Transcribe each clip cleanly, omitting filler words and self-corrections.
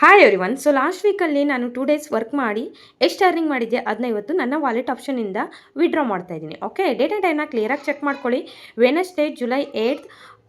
Hi everyone. So last ವೀಕಲ್ಲಿ ನಾನು 2 days work ಮಾಡಿ ಎಷ್ಟು ಅರ್ನಿಂಗ್ ಮಾಡಿದ್ದೆ ಅದನ್ನ ಇವತ್ತು ನನ್ನ ವಾಲೆಟ್ ಆಪ್ಷನಿಂದ ವಿಡ್ರಾ ಮಾಡ್ತಾ ಇದ್ದೀನಿ. ಓಕೆ, ಡೇಟ್ ಆ್ಯಂಡ್ ಟೈಮ್ನ ಕ್ಲಿಯರಾಗಿ ಚೆಕ್ ಮಾಡ್ಕೊಳ್ಳಿ. ವೆನಸ್ಡೇ ಜುಲೈ 8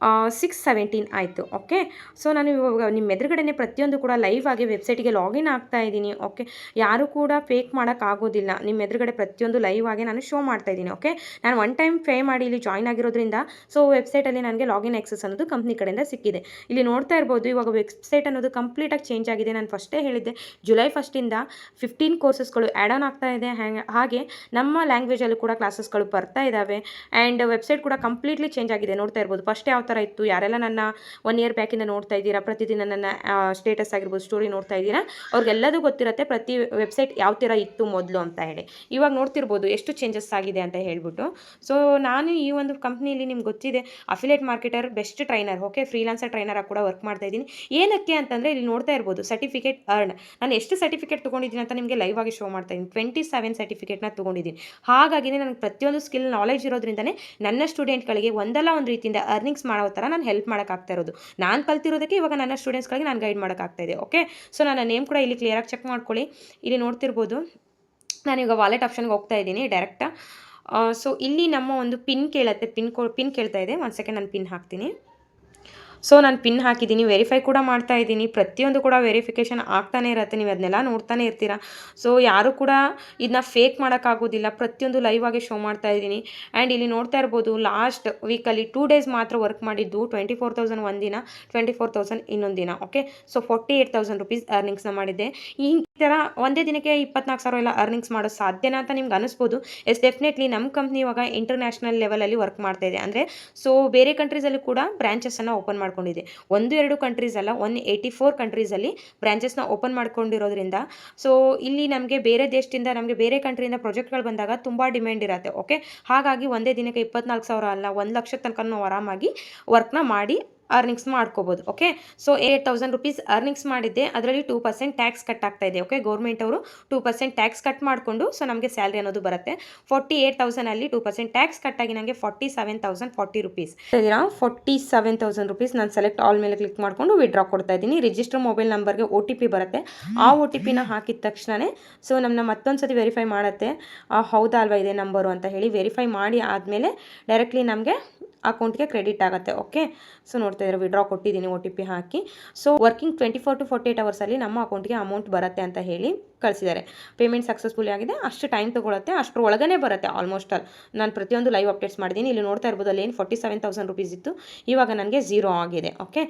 6:17 ಆಯಿತು. ಓಕೆ, ಸೊ ನಾನು ಇವಾಗ ನಿಮ್ಮ ಎದುರುಗಡೆನೇ ಪ್ರತಿಯೊಂದು ಕೂಡ ಲೈವ್ ಆಗಿ ವೆಬ್ಸೈಟಿಗೆ ಲಾಗಿನ್ ಆಗ್ತಾ ಇದ್ದೀನಿ. ಓಕೆ, ಯಾರು ಕೂಡ ಫೇಕ್ ಮಾಡೋಕ್ಕಾಗೋದಿಲ್ಲ. ನಿಮ್ಮ ಎದುರುಗಡೆ ಪ್ರತಿಯೊಂದು ಲೈವ್ ಆಗಿ ನಾನು ಶೋ ಮಾಡ್ತಾ ಇದ್ದೀನಿ. ಓಕೆ, ನಾನು ಒನ್ ಟೈಮ್ ಪೇ ಮಾಡಿ ಇಲ್ಲಿ ಜಾಯ್ನ್ ಆಗಿರೋದ್ರಿಂದ ಸೊ ವೆಬ್ಸೈಟಲ್ಲಿ ನನಗೆ ಲಾಗಿನ್ ಆಕ್ಸೆಸ್ ಅನ್ನೋದು ಕಂಪ್ನಿ ಕಡೆಯಿಂದ ಸಿಕ್ಕಿದೆ. ಇಲ್ಲಿ ನೋಡ್ತಾ ಇರ್ಬೋದು, ಇವಾಗ ವೆಬ್ಸೈಟ್ ಅನ್ನೋದು ಕಂಪ್ಲೀಟಾಗಿ ಚೇಂಜ್ ಆಗಿದೆ. ನಾನು ಫಸ್ಟೇ ಹೇಳಿದ್ದೆ, ಜುಲೈ 1 15 ಕೋರ್ಸಸ್ಗಳು ಆ್ಯಡ್ ಆನ್ ಆಗ್ತಾ ಇದೆ. ಹಾಗೆ ನಮ್ಮ ಲ್ಯಾಂಗ್ವೇಜಲ್ಲೂ ಕೂಡ ಕ್ಲಾಸಸ್ಗಳು ಬರ್ತಾ ಇದ್ದಾವೆ. ಆ್ಯಂಡ್ ವೆಬ್ಸೈಟ್ ಕೂಡ ಕಂಪ್ಲೀಟ್ಲಿ ಚೇಂಜ್ ಆಗಿದೆ. ನೋಡ್ತಾ ಇರ್ಬೋದು, ಫಸ್ಟ್ ಯಾವ ಥರ ಇತ್ತು, ಯಾರೆಲ್ಲ ನನ್ನ 1 ಇಯರ್ ಬ್ಯಾಕಿಂದ ನೋಡ್ತಾ ಇದ್ದೀರಾ, ಪ್ರತಿದಿನ ನನ್ನ ಸ್ಟೇಟಸ್ ಆಗಿರ್ಬೋದು, ಸ್ಟೋರಿ ನೋಡ್ತಾ ಇದ್ದೀರಾ, ಅವ್ರಿಗೆಲ್ಲದೂ ಗೊತ್ತಿರುತ್ತೆ ಪ್ರತಿ ವೆಬ್ಸೈಟ್ ಯಾವ ಥರ ಇತ್ತು ಮೊದಲು ಅಂತ ಹೇಳಿ. ಇವಾಗ ನೋಡ್ತಿರ್ಬೋದು ಎಷ್ಟು ಚೇಂಜಸ್ ಆಗಿದೆ ಅಂತ ಹೇಳ್ಬಿಟ್ಟು. ಸೊ ನಾನು ಈ ಒಂದು ಕಂಪ್ನಿಯಲ್ಲಿ ನಿಮ್ಗೆ ಗೊತ್ತಿದೆ, affiliate marketer, best trainer. Okay, freelancer trainer ಆಗಿ ಕೂಡ ವರ್ಕ್ ಮಾಡ್ತಾ ಇದ್ದೀನಿ. ಏನಕ್ಕೆ ಅಂತಂದರೆ ಇಲ್ಲಿ ನೋಡ್ತಾ ಇರ್ಬೋದು ಸರ್ಟಿಫಿಕೇಟ್ ಅರ್ನ್. ನಾನು ಎಷ್ಟು ಸರ್ಟಿಫಿಕೇಟ್ ತೊಗೊಂಡಿದ್ದೀನಿ ಅಂತ ನಿಮಗೆ ಲೈವ್ ಆಗಿ ಶೋ ಮಾಡ್ತಾ ಇದ್ದೀನಿ. 27 ಸರ್ಟಿಫಿಕೇಟ್ನ ತೊಗೊಂಡಿದ್ದೀನಿ. ಹಾಗಾಗಿ ನನಗೆ ಪ್ರತಿಯೊಂದು ಸ್ಕಿಲ್ ನಾಲೆಜ್ ಇರೋದ್ರಿಂದನೇ ನನ್ನ ಸ್ಟೂಡೆಂಟ್ಗಳಿಗೆ ಒಂದಲ್ಲ ಒಂದು ರೀತಿಯಿಂದ ಅರ್ನಿಂಗ್ಸ್ ಮಾಡೋ ಥರ ನಾನು ಹೆಲ್ಪ್ ಮಾಡೋಕ್ಕಾಗ್ತಾ ಇರೋದು. ನಾನು ಕಲ್ತಿರೋದಕ್ಕೆ ಇವಾಗ ನನ್ನ ಸ್ಟೂಡೆಂಟ್ಸ್ಗಳಿಗೆ ನಾನು ಗೈಡ್ ಮಾಡೋಕ್ಕಾಗ್ತಾ ಇದೆ. ಓಕೆ, ಸೊ ನನ್ನ ನೇಮ್ ಕೂಡ ಇಲ್ಲಿ ಕ್ಲಿಯರಾಗಿ ಚೆಕ್ ಮಾಡ್ಕೊಳ್ಳಿ. ಇಲ್ಲಿ ನೋಡ್ತಿರ್ಬೋದು, ನಾನೀಗ ವಾಲೆಟ್ ಆಪ್ಷನ್ಗೆ ಹೋಗ್ತಾ ಇದ್ದೀನಿ ಡೈರೆಕ್ಟಾ. ಸೊ ಇಲ್ಲಿ ನಮ್ಮ ಒಂದು ಪಿನ್ ಕೇಳುತ್ತೆ, ಪಿನ್ ಕೇಳ್ತಾ ಇದೆ. 1 ಸೆಕೆಂಡ್, ನಾನು ಪಿನ್ ಹಾಕ್ತೀನಿ. ಸೊ ನಾನು ಪಿನ್ ಹಾಕಿದ್ದೀನಿ, ವೆರಿಫೈ ಕೂಡ ಮಾಡ್ತಾ ಇದ್ದೀನಿ. ಪ್ರತಿಯೊಂದು ಕೂಡ ವೆರಿಫಿಕೇಷನ್ ಆಗ್ತಾನೆ ಇರುತ್ತೆ, ನೀವು ಅದನ್ನೆಲ್ಲ ನೋಡ್ತಾನೆ ಇರ್ತೀರಾ. ಸೊ ಯಾರು ಕೂಡ ಇದನ್ನ ಫೇಕ್ ಮಾಡೋಕ್ಕಾಗೋದಿಲ್ಲ, ಪ್ರತಿಯೊಂದು ಲೈವ್ ಆಗಿ ಶೋ ಮಾಡ್ತಾ ಇದ್ದೀನಿ. ಆ್ಯಂಡ್ ಇಲ್ಲಿ ನೋಡ್ತಾ ಇರ್ಬೋದು, ಲಾಸ್ಟ್ ವೀಕಲ್ಲಿ 2 ಡೇಸ್ ಮಾತ್ರ ವರ್ಕ್ ಮಾಡಿದ್ದು 24,000 ಒಂದಿನ, 24,000 ಇನ್ನೊಂದು ದಿನ. ಓಕೆ, ಸೊ 48,000 ರುಪೀಸ್ ಅರ್ನಿಂಗ್ಸ್ನ ಮಾಡಿದ್ದೆ. ಈ ಥರ ಒಂದೇ ದಿನಕ್ಕೆ 24,000 ಎಲ್ಲ ಅರ್ನಿಂಗ್ಸ್ ಮಾಡೋ ಸಾಧ್ಯನಾ ಅಂತ ನಿಮ್ಗೆ ಅನಿಸ್ಬೋದು. ಎಸ್, ಡೆಫಿನೆಟ್ಲಿ ನಮ್ಮ ಕಂಪ್ನಿ ಇವಾಗ ಇಂಟರ್ನ್ಯಾಷನಲ್ ಲೆವೆಲಲ್ಲಿ ವರ್ಕ್ ಮಾಡ್ತಾ ಇದೆ. ಅಂದರೆ ಸೊ ಬೇರೆ ಕಂಟ್ರೀಸಲ್ಲಿ ಕೂಡ ಬ್ರಾಂಚಸ್ಸನ್ನು ಓಪನ್ ಮಾಡ್ಕೊಂಡಿದೆ. 1-2 ಕಂಟ್ರೀಸ್ ಅಲ್ಲ, 184 ಕಂಟ್ರೀಸಲ್ಲಿ ಬ್ರಾಂಚಸ್ನ ಓಪನ್ ಮಾಡ್ಕೊಂಡಿರೋದ್ರಿಂದ ಸೊ ಇಲ್ಲಿ ನಮಗೆ ಬೇರೆ ದೇಶದಿಂದ, ನಮಗೆ ಬೇರೆ ಕಂಟ್ರಿಯಿಂದ ಪ್ರಾಜೆಕ್ಟ್ಗಳು ಬಂದಾಗ ತುಂಬ ಡಿಮ್ಯಾಂಡ್ ಇರುತ್ತೆ. ಓಕೆ, ಹಾಗಾಗಿ ಒಂದೇ ದಿನಕ್ಕೆ 24,000 ಅಲ್ಲ, 1,00,000 ತನಕ ನಾವು ಆರಾಮಾಗಿ ವರ್ಕ್ನ ಮಾಡಿ ಅರ್ನಿಂಗ್ಸ್ ಮಾಡ್ಕೋಬೋದು. ಓಕೆ, ಸೊ 8,000 ರುಪೀಸ್ ಅರ್ನಿಂಗ್ಸ್ ಮಾಡಿದ್ದೆ. ಅದರಲ್ಲಿ 2% ಟ್ಯಾಕ್ಸ್ ಕಟ್ ಆಗ್ತಾ ಇದೆ. ಓಕೆ, ಗೌರ್ಮೆಂಟ್ ಅವರು 2% ಟ್ಯಾಕ್ಸ್ ಕಟ್ ಮಾಡಿಕೊಂಡು ಸೊ ನಮಗೆ ಸ್ಯಾಲ್ರಿ ಅನ್ನೋದು ಬರುತ್ತೆ. 48,000ಅಲ್ಲಿ 2% ಟ್ಯಾಕ್ಸ್ ಕಟ್ಟಾಗಿ ನನಗೆ 47,040 ರುಪೀಸ್ 47,000 ರುಪೀಸ್. ನಾನು ಸೆಲೆಕ್ಟ್ ಆಲ್ ಮೇಲೆ ಕ್ಲಿಕ್ ಮಾಡಿಕೊಂಡು ವಿಡ್ರಾ ಕೊಡ್ತಾ ಇದ್ದೀನಿ. ರಿಜಿಸ್ಟರ್ ಮೊಬೈಲ್ ನಂಬರ್ಗೆ OTP ಬರುತ್ತೆ. ಆ OTPನ ಹಾಕಿದ ತಕ್ಷಣವೇ ಸೊ ನಮ್ಮನ್ನ ಮತ್ತೊಂದು ಸತಿ ವೆರಿಫೈ ಮಾಡುತ್ತೆ, ಹೌದಾ ಅಲ್ವಾ ಇದೆ ನಂಬರು ಅಂತ ಹೇಳಿ. ವೆರಿಫೈ ಮಾಡಿ ಆದಮೇಲೆ ಡೈರೆಕ್ಟ್ಲಿ ನಮಗೆ ಅಕೌಂಟ್ಗೆ ಕ್ರೆಡಿಟ್ ಆಗುತ್ತೆ. ಓಕೆ, ಸೊ ನೋಡ್ತಾ ಇದ್ದಾರೆ, ವಿಡ್ರಾ ಕೊಟ್ಟಿದ್ದೀನಿ OTP hockey. So working 24 to 48 ಅವರ್ಸಲ್ಲಿ ನಮ್ಮ ಅಕೌಂಟ್ಗೆ ಅಮೌಂಟ್ ಬರುತ್ತೆ ಅಂತ ಹೇಳಿ ಕಳಿಸಿದ್ದಾರೆ. ಪೇಮೆಂಟ್ ಸಕ್ಸಸ್ಫುಲ್ ಆಗಿದೆ, ಅಷ್ಟು ಟೈಮ್ ತೊಗೊಳುತ್ತೆ, ಅಷ್ಟರ ಒಳಗನೆ ಬರುತ್ತೆ ಆಲ್ಮೋಸ್ಟ್ ಆಲ್. ನಾನು ಪ್ರತಿಯೊಂದು ಲೈವ್ ಅಪ್ಡೇಟ್ಸ್ ಮಾಡಿದ್ದೀನಿ. ಇಲ್ಲಿ ನೋಡ್ತಾ ಇರ್ಬೋದು, ಅಲ್ಲಿ ಏನು 47,000 ರುಪೀಸ್ ಇತ್ತು, ಇವಾಗ ನನಗೆ 0 ಆಗಿದೆ. ಓಕೆ,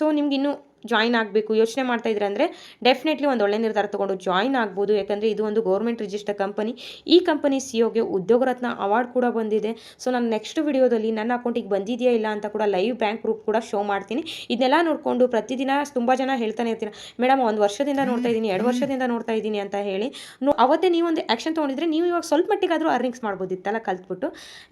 ಸೊ ನಿಮ್ಗೆ ಇನ್ನೂ ಜಾಯಿನ್ ಆಗಬೇಕು ಯೋಚನೆ ಮಾಡ್ತಾ ಇದ್ರೆ ಅಂದರೆ ಡೆಫಿನೆಟ್ಲಿ ಒಂದು ಒಳ್ಳೆ ನಿರ್ಧಾರ ತೊಗೊಂಡು ಜಾಯಿನ್ ಆಗ್ಬೋದು. ಯಾಕಂದರೆ ಇದು ಒಂದು ಗೌರ್ಮೆಂಟ್ ರಿಜಿಸ್ಟರ್ ಕಂಪನಿ. ಈ ಕಂಪನಿ CEOಗೆ ಉದ್ಯೋಗ ರತ್ನ ಅವಾರ್ಡ್ ಕೂಡ ಬಂದಿದೆ. ಸೊ ನಾನು ನೆಕ್ಸ್ಟ್ ವಿಡಿಯೋದಲ್ಲಿ ನನ್ನ ಅಕೌಂಟಿಗೆ ಬಂದಿದೆಯಾ ಇಲ್ಲ ಅಂತ ಕೂಡ ಲೈವ್ ಬ್ಯಾಂಕ್ ಪ್ರೂಫ್ ಕೂಡ ಶೋ ಮಾಡ್ತೀನಿ. ಇದನ್ನೆಲ್ಲ ನೋಡಿಕೊಂಡು ಪ್ರತಿದಿನ ತುಂಬ ಜನ ಹೇಳ್ತಾನೆ ಇರ್ತೀರ, ಮೇಡಮ್ 1 ವರ್ಷದಿಂದ ನೋಡ್ತಾ ಇದ್ದೀನಿ, 2 ವರ್ಷದಿಂದ ನೋಡ್ತಾ ಇದ್ದೀನಿ ಅಂತ ಹೇಳಿ. ಅವತ್ತೇ ನೀವು ಒಂದು ಆ್ಯಕ್ಷನ್ ತೊಗೊಂಡಿದ್ರೆ ನೀವು ಇವಾಗ ಸ್ವಲ್ಪ ಮಟ್ಟಿಗಾದರೂ ಅರ್ನಿಂಗ್ಸ್ ಮಾಡ್ಬೋದಿತ್ತಲ್ಲ ಕಲ್ತ್ಬಿಟ್ಟು.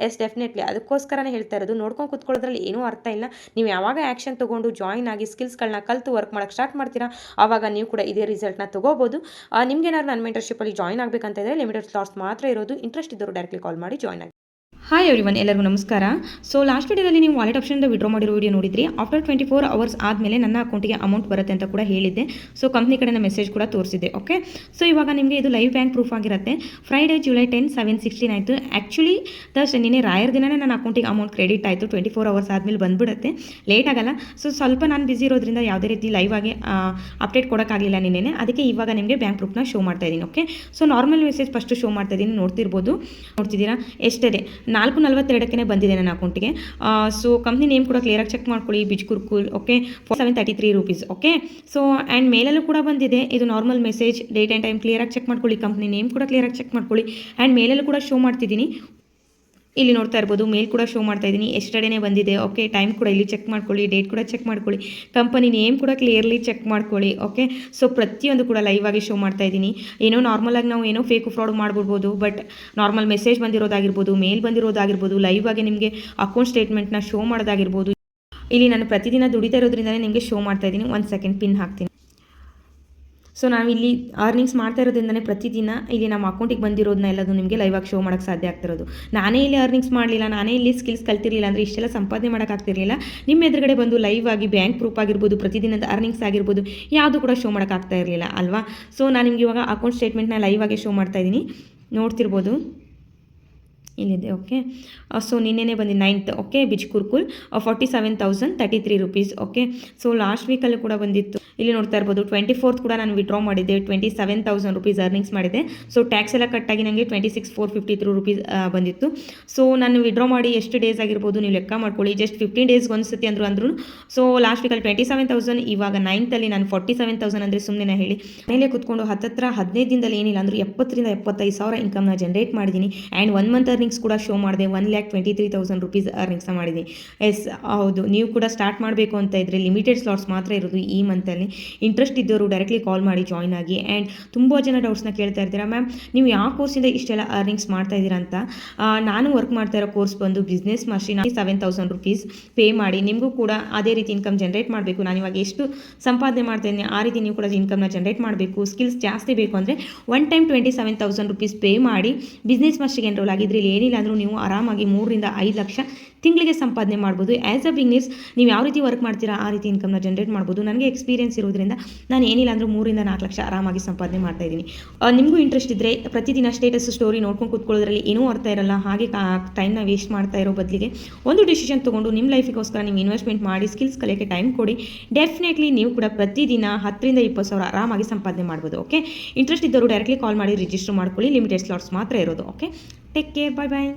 ಎಸ್, ಡೆಫಿನೆಟ್ಲಿ ಅದಕ್ಕೋಸ್ಕರನೇ ಹೇಳ್ತಾ ಇರೋದು. ನೋಡ್ಕೊಂಡು ಕೂತ್ಕೊಳ್ಳೋದ್ರಲ್ಲಿ ಏನೂ ಅರ್ಥ ಇಲ್ಲ. ನೀವು ಯಾವಾಗ ಆ್ಯಕ್ಷನ್ ತೊಗೊಂಡು ಜಾಯಿನ್ ಆಗಿ ಸ್ಕಿಲ್ಸ್ಗಳನ್ನ ಕಲ್ತು ವರ್ಕ್ ಮಾಡೋಕ್ಕೆ ಸ್ಟಾರ್ಟ್ ಮಾಡ್ತೀರಾ, ಆವಾಗ ನೀವು ಕೂಡ ಇದೇ ರಿಸಲ್ಟ್ನ ತೊಗೋಬೋದು. ನಿಮಗೇನಾದ್ರು ನನ್ನ ಮೆಂಟರ್ಶಿಪ್ಪಲ್ಲಿ ಜಾಯಿನ್ ಆಗಬೇಕಂತ ಇದ್ದರೆ ಲಿಮಿಟೆಡ್ ಸ್ಲಾಟ್ಸ್ ಮಾತ್ರ ಇರೋದು. ಇಂಟ್ರೆಸ್ಟ್ ಇದ್ದವರು ಡೈರೆಕ್ಟ್ಲಿ ಕಾಲ್ ಮಾಡಿ ಜಾಯಿನ್ ಆಗಿ. ಹಾಯ್ ಎವ್ರಿವನ್, ಎಲ್ಲರಿಗೂ ನಮಸ್ಕಾರ. ಸೊ ಲಾಸ್ಟ್ ವಿಡಿಯೋದಲ್ಲಿ ನೀವು ವಾಲೆಟ್ ಆಪ್ಷನಿಂದ ವಿಡ್ರಾ ಮಾಡಿರೋ ವಿಡಿಯೋ ನೋಡಿದ್ರಿ. ಆಫ್ಟರ್ 24 ಅವರ್ಸ್ ಆದಮೇಲೆ ನನ್ನ ಅಕೌಂಟಿಗೆ ಅಮೌಂಟ್ ಬರುತ್ತೆ ಅಂತ ಕೂಡ ಹೇಳಿದ್ದೆ. ಸೊ ಕಂಪ್ನಿ ಕಡೆಯಿಂದ ಮೆಸೇಜ್ ಕೂಡ ತೋರಿಸಿದ್ದೆ. ಓಕೆ, ಸೊ ಇವಾಗ ನಿಮಗೆ ಇದು ಲೈವ್ ಬ್ಯಾಂಕ್ ಪ್ರೂಫ್ ಆಗಿರುತ್ತೆ. ಫ್ರೈಡೇ ಜುಲೈ 10 7:16 ಆಯಿತು. ಆ್ಯಕ್ಚುಲಿ ನಿನ್ನೆ ರಾಯರ್ ದಿನನೇ ನನ್ನ ಅಕೌಂಟಿಗೆ ಅಮೌಂಟ್ ಕ್ರೆಡಿಟ್ ಆಯಿತು. 24 ಅವರ್ಸ್ ಆದಮೇಲೆ ಬಂದುಬಿಡುತ್ತೆ, ಲೇಟ್ ಆಗಲ್ಲ. ಸೊ ಸ್ವಲ್ಪ ನಾನು ಬಿಸಿ ಇರೋದ್ರಿಂದ ಯಾವುದೇ ರೀತಿ ಲೈವ್ ಆಗಿ ಅಪ್ಡೇಟ್ ಕೊಡೋಕ್ಕಾಗಲಿಲ್ಲ ನಿನ್ನೆ. ಅದಕ್ಕೆ ಇವಾಗ ನಿಮಗೆ ಬ್ಯಾಂಕ್ ಪ್ರೂಫ್ನ ಶೋ ಮಾಡ್ತಾ ಇದ್ದೀನಿ. Okay, so normal message first show ಮಾಡ್ತಾ ಇದ್ದೀನಿ, ನೋಡ್ತಿದ್ದೀರಾ ಎಷ್ಟಿದೆ. 4:42ಕ್ಕೆ ಬಂದಿದೆ ನನ್ನ ಅಕೌಂಟಿಗೆ. ಸೊ ಕಂಪ್ನಿ ನೇಮ್ ಕೂಡ ಕ್ಲಿಯರಾಗಿ ಚೆಕ್ ಮಾಡ್ಕೊಳ್ಳಿ, ಬಿಜ್ಕುರ್ಕುಲ್. Okay, 733 rupees. Okay, so and ಮೇಲಲ್ಲೂ ಕೂಡ ಬಂದಿದೆ. ಇದು normal message, date and time ಕ್ಲಿಯರಾಗಿ ಚೆಕ್ ಮಾಡ್ಕೊಳ್ಳಿ, ಕಂಪ್ನಿ ನೇಮ್ ಕೂಡ ಕ್ಲಿಯರಾಗಿ ಚೆಕ್ ಮಾಡ್ಕೊಳ್ಳಿ. ಆ್ಯಂಡ್ ಮೇಲಲ್ಲೂ ಕೂಡ ಶೋ ಮಾಡ್ತಿದ್ದೀನಿ. ಇಲ್ಲಿ ನೋಡ್ತಾ ಇರ್ಬೋದು, ಮೇಲ್ ಕೂಡ ಶೋ ಮಾಡ್ತಾ ಇದ್ದೀನಿ, ಎಸ್ಟರ್ಡೇನೇ ಬಂದಿದೆ. ಓಕೆ, ಟೈಮ್ ಕೂಡ ಇಲ್ಲಿ ಚೆಕ್ ಮಾಡ್ಕೊಳ್ಳಿ, ಡೇಟ್ ಕೂಡ ಚೆಕ್ ಮಾಡ್ಕೊಳ್ಳಿ, ಕಂಪನಿ ನೇಮ್ ಕೂಡ ಕ್ಲಿಯರ್ಲಿ ಚೆಕ್ ಮಾಡ್ಕೊಳ್ಳಿ. ಓಕೆ, ಸೊ ಪ್ರತಿಯೊಂದು ಕೂಡ ಲೈವ್ ಆಗಿ ಶೋ ಮಾಡ್ತಾ ಇದ್ದೀನಿ. ಏನೋ ನಾರ್ಮಲಾಗಿ ನಾವು ಏನೋ ಫೇಕ್ ಫ್ರಾಡ್ ಮಾಡ್ಬಿಡ್ಬೋದು, ಬಟ್ ನಾರ್ಮಲ್ ಮೆಸೇಜ್ ಬಂದಿರೋದಾಗಿರ್ಬೋದು, ಮೇಲ್ ಬಂದಿರೋದಾಗಿರ್ಬೋದು, ಲೈವ್ ಆಗಿ ನಿಮಗೆ ಅಕೌಂಟ್ ಸ್ಟೇಟ್ಮೆಂಟ್ನ ಶೋ ಮಾಡೋದಾಗಿರ್ಬೋದು. ಇಲ್ಲಿ ನಾನು ಪ್ರತಿದಿನ ದುಡಿತಾ ಇರೋದ್ರಿಂದಲೇ ನಿಮಗೆ ಶೋ ಮಾಡ್ತಾ ಇದ್ದೀನಿ. 1 ಸೆಕೆಂಡ್ ಪಿನ್ ಹಾಕ್ತೀನಿ. ಸೊ ನಾವಿಲ್ಲಿ ಅರ್ನಿಂಗ್ಸ್ ಮಾಡ್ತಾ ಇರೋದ್ರಿಂದನೇ ಪ್ರತಿದಿನ ಇಲ್ಲಿ ನಮ್ಮ ಅಕೌಂಟಿಗೆ ಬಂದಿರೋದನ್ನ ಎಲ್ಲದು ನಿಮಗೆ ಲೈವಾಗಿ ಶೋ ಮಾಡೋಕ್ಕೆ ಸಾಧ್ಯ ಆಗ್ತಿರೋದು. ನಾನೇ ಇಲ್ಲಿ ಅರ್ನಿಂಗ್ಸ್ ಮಾಡಲಿಲ್ಲ, ನಾನೇ ಇಲ್ಲಿ ಸ್ಕಿಲ್ಸ್ ಕಲ್ತಿರಲಿಲ್ಲ ಅಂದರೆ ಇಷ್ಟೆಲ್ಲ ಸಂಪಾದನೆ ಮಾಡೋಕ್ಕಾಗ್ತಿರಲಿಲ್ಲ. ನಿಮ್ಮ ಎದುರುಗಡೆ ಬಂದು ಲೈವ್ ಆಗಿ ಬ್ಯಾಂಕ್ ಪ್ರೂಫ್ ಆಗಿರ್ಬೋದು, ಪ್ರತಿದಿನದ ಅರ್ನಿಂಗ್ಸ್ ಆಗಿರ್ಬೋದು, ಯಾವುದು ಕೂಡ ಶೋ ಮಾಡೋಕ್ಕಾಗ್ತಾ ಇರಲಿಲ್ಲ ಅಲ್ವಾ. ಸೊ ನಾನು ನಿಮಗೆ ಇವಾಗ ಅಕೌಂಟ್ ಸ್ಟೇಟ್ಮೆಂಟ್ನ ಲೈವ್ ಆಗಿ ಶೋ ಮಾಡ್ತಾ ಇದ್ದೀನಿ, ನೋಡ್ತಿರ್ಬೋದು ಇಲ್ಲಿದೆ. ಓಕೆ, ಸೊ ನಿನ್ನೆನೇ ಬಂದು 9th. ಓಕೆ, ಬಿಚ್ ಕುರ್ಕುಲ್ 47,033 ರೂಪೀಸ್. ಓಕೆ, ಸೊ ಲಾಸ್ಟ್ ವೀಕಲ್ಲೂ ಕೂಡ ಬಂದಿತ್ತು, ಇಲ್ಲಿ ನೋಡ್ತಾ ಇರ್ಬೋದು. 24th ಕೂಡ ನಾನು ವಿಡ್ರಾ ಮಾಡಿದ್ದೆ, 27,000 ರೂಪೀಸ್ ಅರ್ನಿಂಗ್ಸ್ ಮಾಡಿದೆ. ಸೊ ಟ್ಯಾಕ್ಸ್ ಎಲ್ಲ ಕಟ್ಟಾಗಿ ನನಗೆ 26,453 ರೂಪೀಸ್ ಬಂದಿತ್ತು. ಸೊ ನಾನು ವಿಡ್ರಾ ಮಾಡಿ ಎಷ್ಟು ಡೇಸ್ ಆಗಿರ್ಬೋದು ನೀವು ಲೆಕ್ಕ ಮಾಡ್ಕೊಳ್ಳಿ, ಜಸ್ಟ್ 15 ಡೇಸ್ಗೆ ಒಂದ್ಸತಿ ಅಂದರು. ಸೊ ಲಾಸ್ಟ್ ವೀಕಲ್ಲಿ 27,000, ಇವಾಗ 9th ನಾನು 47,000 ಅಂದರೆ ಸುಮ್ಮನೆ ಹೇಳಿ ಮನೇಲೆ ಕೂತ್ಕೊಂಡು ಹತ್ತತ್ರ 15 ದಿನದಲ್ಲಿ ಏನಿಲ್ಲ ಅಂದರೂ 70,000 ರಿಂದ 75,000 ಇನ್ಕಮ್ನ ಜನರೇಟ್ ಮಾಡಿದ್ದೀನಿ. ಆ್ಯಂಡ್ 1 ಮಂತ್ ಅರ್ನಿಂಗ್ಸ್ ಕೂಡ ಶೋ ಮಾಡಿದೆ, 1,23,000 ರೂಪೀಸ್ ಅರ್ನಿಂಗ್ಸ್ನ ಮಾಡಿದ್ದೀನಿ. ಎಸ್ ಹೌದು, ನೀವು ಕೂಡ ಸ್ಟಾರ್ಟ್ ಮಾಡಬೇಕು ಅಂತ ಇದ್ದರೆ ಲಿಮಿಟೆಡ್ ಸ್ಲಾಟ್ಸ್ ಮಾತ್ರ ಇರೋದು ಈ ಮಂತಲ್ಲಿ. ಇಂಟ್ರೆಸ್ಟ್ ಇದ್ದವರು ಡೈರೆಕ್ಟ್ಲಿ ಕಾಲ್ ಮಾಡಿ ಜಾಯ್ನ್ ಆಗಿ. ಆ್ಯಂಡ್ ತುಂಬ ಜನ ಡೌಟ್ಸ್ನ ಕೇಳ್ತಾ ಇರ್ತೀರಾ, ಮ್ಯಾಮ್ ನೀವು ಯಾವ ಕೋರ್ಸಿಂದ ಇಷ್ಟೆಲ್ಲ ಅರ್ನಿಂಗ್ಸ್ ಮಾಡ್ತಾ ಇದ್ದೀರಾ ಅಂತ. ನಾನು ವರ್ಕ್ ಮಾಡ್ತಾ ಇರೋ ಕೋರ್ಸ್ ಬಂದು ಬಿಸ್ನೆಸ್ ಮಾಸ್ಟರಿ. 7,000 ರೂಪೀಸ್ ಪೇ ಮಾಡಿ ನಿಮಗೂ ಕೂಡ ಅದೇ ರೀತಿ ಇನ್ಕಮ್ ಜನರೇಟ್ ಮಾಡಬೇಕು. ನಾನು ಇವಾಗ ಎಷ್ಟು ಸಂಪಾದನೆ ಮಾಡ್ತೇನೆ ಆ ರೀತಿ ನೀವು ಕೂಡ ಇನ್ಕಮ್ನ ಜನರೇಟ್ ಮಾಡಬೇಕು. ಸ್ಕಿಲ್ಸ್ ಜಾಸ್ತಿ ಬೇಕು ಅಂದರೆ ಒನ್ ಟೈಮ್ 27,000 ರೂಪೀಸ್ ಪೇ ಮಾಡಿ ಬಿಸ್ನೆಸ್ ಮಾಸ್ಟರಿಗೆ ಎನ್ರೋಲ್ ಆಗಿದ್ರೆ ಏನಿಲ್ಲ ಅಂದರೂ ನೀವು ಆರಾಮಾಗಿ 3 ರಿಂದ 5 ಲಕ್ಷ ತಿಂಗಳಿಗೆ ಸಂಪಾದನೆ ಮಾಡ್ಬೋದು. ಆ್ಯಸ್ ಅ ಬಿಸ್ನೆಸ್ ನೀವು ಯಾವ ರೀತಿ ವರ್ಕ್ ಮಾಡ್ತೀರಾ ಆ ರೀತಿ ಇನ್ಕಮ್ನ ಜನರೇಟ್ ಮಾಡ್ಬೋದು. ನನಗೆ ಎಕ್ಸ್ಪೀರಿಯನ್ಸ್ ಇರೋದ್ರಿಂದ ನಾನು ಏನಿಲ್ಲ ಅಂದರೂ 3 ರಿಂದ 4 ಲಕ್ಷ ಆರಾಮಾಗಿ ಸಂಪಾದನೆ ಮಾಡ್ತಾ ಇದ್ದೀನಿ. ನಿಮಗೂ ಇಂಟ್ರೆಸ್ಟ್ ಇದ್ದರೆ ಪ್ರತಿದಿನ ಸ್ಟೇಟಸ್ ಸ್ಟೋರಿ ನೋಡ್ಕೊಂಡು ಕೂತ್ಕೊಳ್ಳೋದ್ರಲ್ಲಿ ಏನೂ ಅರ್ಥ ಇರಲ್ಲ. ಹಾಗೆ ಟೈಮ್ನ ವೇಸ್ಟ್ ಮಾಡ್ತಾ ಇರೋ ಬದಲಿಗೆ ಒಂದು ಡಿಸಿಷನ್ ತೊಗೊಂಡು ನಿಮ್ಮ ಲೈಫಿಗೋಸ್ಕರ ನೀವು ಇನ್ವೆಸ್ಟ್ಮೆಂಟ್ ಮಾಡಿ ಸ್ಕಿಲ್ಸ್ ಕಲಿಯೋಕ್ಕೆ ಟೈಮ್ ಕೊಡಿ. ಡೆಫಿನೆಟ್ಲಿ ನೀವು ಕೂಡ ಪ್ರತಿದಿನ 10 ರಿಂದ 20,000 ಆರಾಮಾಗಿ ಸಂಪಾದನೆ ಮಾಡ್ಬೋದು. ಓಕೆ, ಇಂಟ್ರೆಸ್ಟ್ ಇದ್ದವರು ಡೈರೆಕ್ಟ್ಲಿ ಕಾಲ್ ಮಾಡಿ ರಿಜಿಸ್ಟರ್ ಮಾಡ್ಕೊಳ್ಳಿ, ಲಿಮಿಟೆಡ್ ಸ್ಲಾಟ್ಸ್ ಮಾತ್ರ ಇರೋದು. ಓಕೆ, ಟೇಕ್ ಕೇರ್, ಬಾಯ್ ಬಾಯ್.